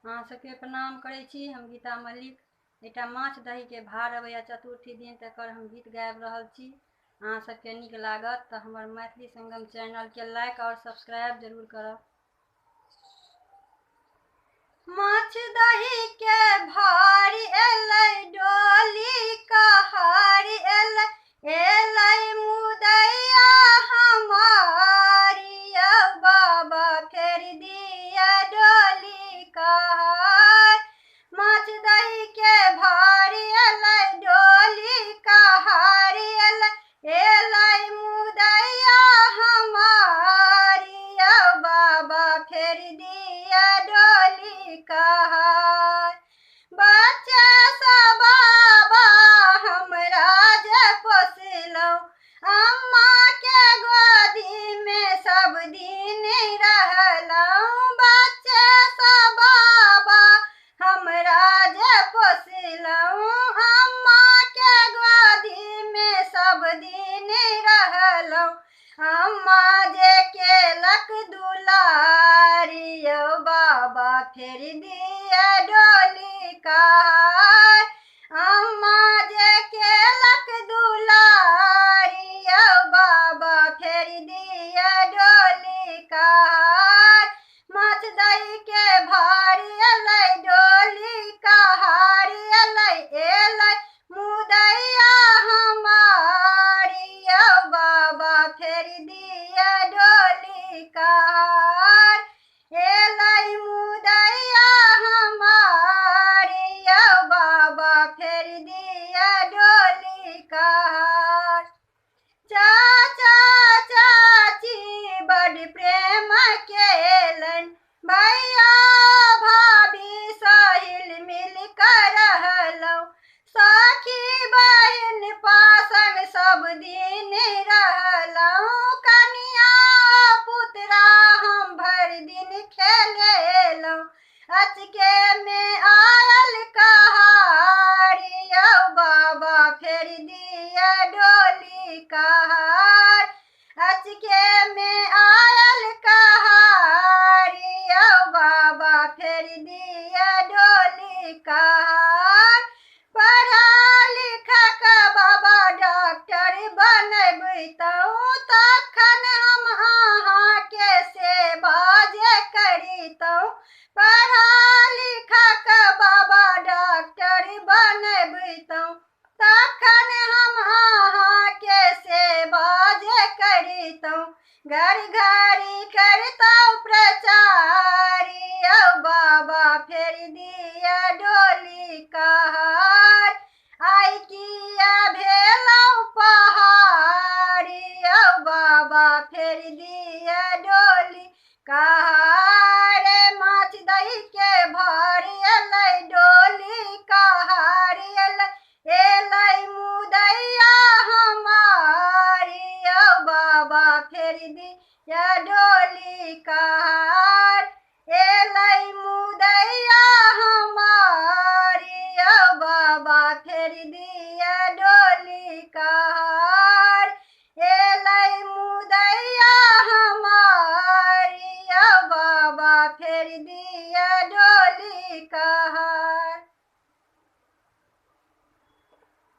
अहाँ सबके प्रणाम करै छी। हम गीता मल्लिक। एकटा माछ दही के भार अबैया चतुर्थी दिन, तकर हम गीत गाबि रहल छी। अहाँ सबके नीक लागत तऽ हमर मैथिली संगम चैनल के लाइक और सब्सक्राइब जरूर करब। माछ दही के भारी एलै डोली कहारी एलै, एलै मुदैया हमारी यौ बाबा फेर दिया डोली कहार। माछ दही के भारी एलै डोली कहारी एलै, एलै मुदैया हमारी यौ बाबा फेर दिया डोली कहार। बच्चा सा बाबा हमरा जे पोसलौं, अम्मा के गोदी में सब दिन रहलौं। बच्चा सा बाबा हमरा जे पोसलौं, अम्मा के गोदी में सब दिन रहलौं। अम्मा जे केलक दुलारी यौ बाबा फेर दिया डोली कहार। अम्मा जे केलक दुलारी यौ बाबा फेर दिया डोली कहार। माछ दही के भारी एलै डोली कहारी एलै, एलै मुदैया हमारी यौ बाबा फेर दिया डोली कहार। एलै मुदैया हमारी यौ बाबा फेर दिया डोली कहार। चाचा चाची बड़ प्रेम केलनि, भैया भाभी सहिल मिल कर रहलौं। सखी बहिन पासन सब दिन रहलौं। कनिया पुतरा हम भरि दिन खेलेलौं। अचके में आयल कहारी यौ बाबा फेर दिया डोली कहार। अचके में आयल कहारी यौ बाबा फेर दिया डोली कहार। पढ़ा लिखा के बाबा डॉक्टर बनबितौं, तखन हम अहाँ के सेवा जे करितौं। पढ़ा लिखा के बाबा डॉक्टर बनबितौं, तखन हम अहाँ के सेवा जे करितौं। घर घरी करितौं प्रचार यौ बाबा फेर दिया डोली कहार। आइ किया भेलौं पहाड़ यौ बाबा फेर दिया डोली कहार। माछ दही के भारी एलै डोली कहारी एलै, एलै मुदैया हमारी यौ बाबा फेर दिया डोली कहार।